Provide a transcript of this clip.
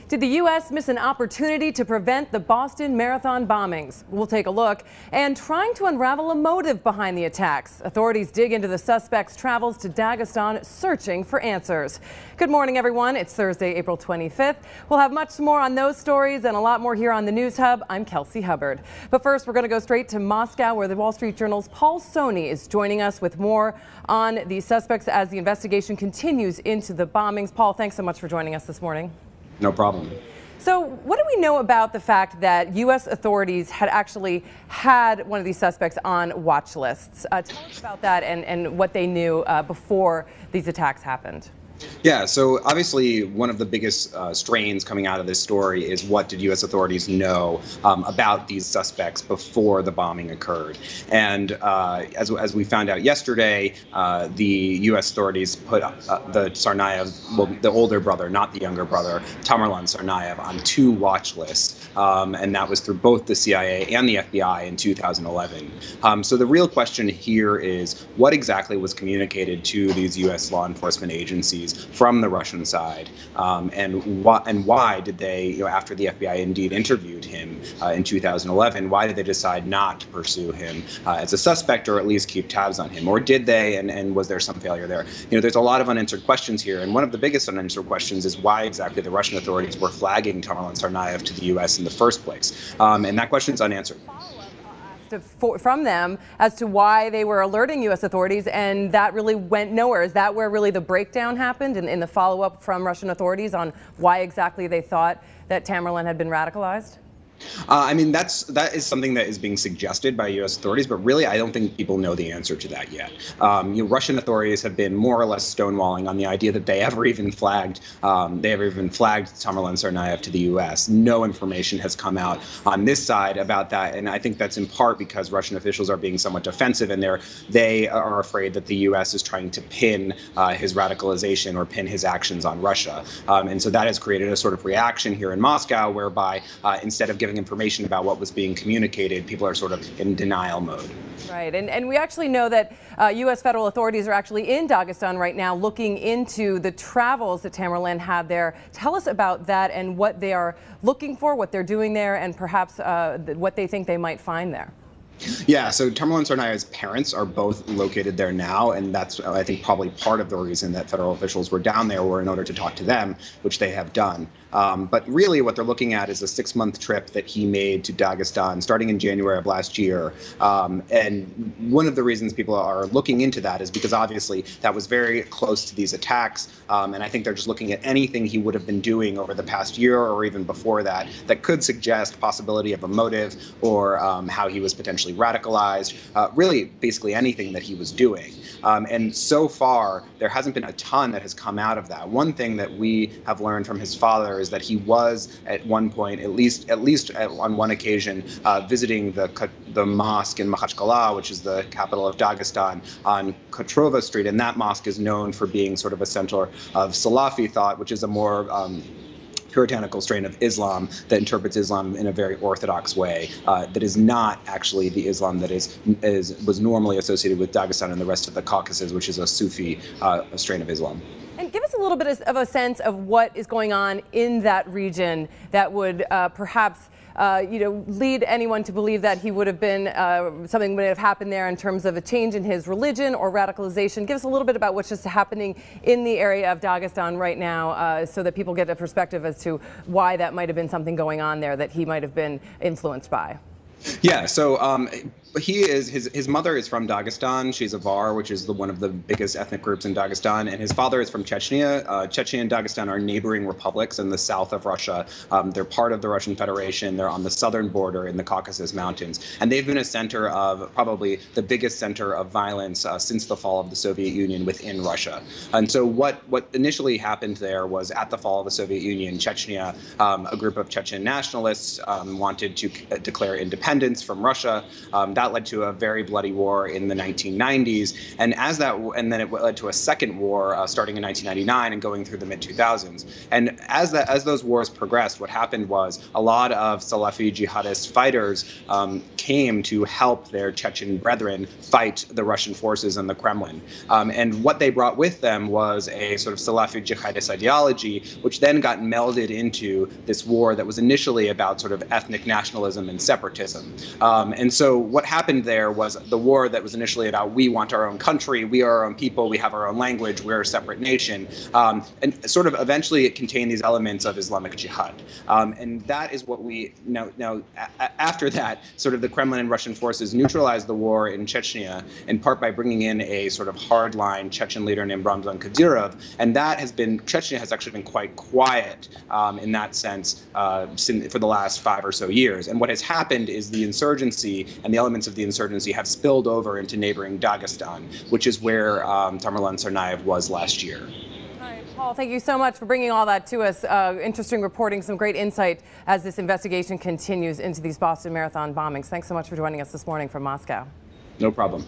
Did the U.S. miss an opportunity to prevent the Boston Marathon bombings? We'll take a look. And trying to unravel a motive behind the attacks. Authorities dig into the suspect's travels to Dagestan, searching for answers. Good morning, everyone. It's Thursday, April 25th. We'll have much more on those stories and a lot more here on the News Hub. I'm Kelsey Hubbard. But first, we're going to go straight to Moscow, where the Wall Street Journal's Paul Soni is joining us with more on the suspects as the investigation continues into the bombings. Paul, thanks so much for joining us this morning. No problem. So what do we know about the fact that U.S. authorities had actually had one of these suspects on watch lists? Tell us about that and what they knew before these attacks happened. Yeah, so obviously one of the biggest strains coming out of this story is what did U.S. authorities know about these suspects before the bombing occurred. And as we found out yesterday, the U.S. authorities put the Tsarnaev, well, the older brother, not the younger brother, Tamerlan Tsarnaev, on 2 watch lists. And that was through both the CIA and the FBI in 2011. So the real question here is what exactly was communicated to these U.S. law enforcement agencies from the Russian side, and why did they, after the FBI indeed interviewed him in 2011, why did they decide not to pursue him as a suspect, or at least keep tabs on him? Or did they, and was there some failure there? There's a lot of unanswered questions here, and one of the biggest unanswered questions is why exactly the Russian authorities were flagging Tamerlan Tsarnaev to the U.S. in the first place, and that question is unanswered. From them as to why they were alerting U.S. authorities, and that really went nowhere. Is that where really the breakdown happened in the follow-up from Russian authorities on why exactly they thought that Tamerlan had been radicalized? I mean, that is something that is being suggested by U.S. authorities, but really I don't think people know the answer to that yet. Russian authorities have been more or less stonewalling on the idea that they ever even flagged Tamerlan Tsarnaev to the U.S. No information has come out on this side about that, and I think that's in part because Russian officials are being somewhat defensive, and they are afraid that the U.S. is trying to pin his radicalization or pin his actions on Russia, and so that has created a sort of reaction here in Moscow, whereby instead of giving information about what was being communicated, people are sort of in denial mode. Right, and we actually know that U.S. federal authorities are actually in Dagestan right now looking into the travels that Tamerlan had there. Tell us about that and what they are looking for, what they're doing there, and perhaps what they think they might find there. Yeah, so Tamerlan Tsarnaev's parents are both located there now, and that's, I think, probably part of the reason that federal officials were down there, were in order to talk to them, which they have done. But really what they're looking at is a 6-month trip that he made to Dagestan starting in January of last year. And one of the reasons people are looking into that is because obviously that was very close to these attacks. And I think they're just looking at anything he would have been doing over the past year or even before that could suggest possibility of a motive, or how he was potentially radicalized, really basically anything that he was doing. And so far, there hasn't been a ton that has come out of that. One thing that we have learned from his father is that he was at one point, at least on one occasion, visiting the mosque in Makhachkala, which is the capital of Dagestan, on Kotrova Street, and that mosque is known for being sort of a center of Salafi thought, which is a more puritanical strain of Islam that interprets Islam in a very orthodox way, that is not actually the Islam that was normally associated with Dagestan and the rest of the Caucasus, which is a Sufi strain of Islam. And give us a little bit of a sense of what is going on in that region that would perhaps lead anyone to believe that he would have been, something would have happened there in terms of a change in his religion or radicalization. Give us a little bit about what's just happening in the area of Dagestan right now, so that people get a perspective as to why that might have been something going on there that he might have been influenced by. Yeah, so his mother is from Dagestan. She's a Var, which is one of the biggest ethnic groups in Dagestan, and his father is from Chechnya. Chechnya and Dagestan are neighboring republics in the south of Russia. They're part of the Russian Federation. They're on the southern border in the Caucasus Mountains, and they've been a center of, probably the biggest center of violence since the fall of the Soviet Union within Russia. And so what initially happened there was, at the fall of the Soviet Union, Chechnya, a group of Chechen nationalists wanted to declare independence from Russia. That that led to a very bloody war in the 1990s, and then it led to a second war starting in 1999 and going through the mid-2000s. And as those wars progressed, what happened was a lot of Salafi jihadist fighters came to help their Chechen brethren fight the Russian forces in the Kremlin. And what they brought with them was a sort of Salafi jihadist ideology, which then got melded into this war that was initially about sort of ethnic nationalism and separatism. And so what happened there was the war that was initially about we want our own country, we are our own people, we have our own language, we're a separate nation. And sort of eventually it contained these elements of Islamic jihad. And that is what we now after that, sort of the Kremlin and Russian forces neutralized the war in Chechnya, in part by bringing in a sort of hardline Chechen leader named Ramzan Kadyrov. And that has been, Chechnya has actually been quite quiet in that sense for the last 5 or so years. And what has happened is the insurgency and the elements of the insurgency have spilled over into neighboring Dagestan, which is where Tamerlan Tsarnaev was last year. Paul, thank you so much for bringing all that to us. Interesting reporting, some great insight as this investigation continues into these Boston Marathon bombings. Thanks so much for joining us this morning from Moscow. No problem.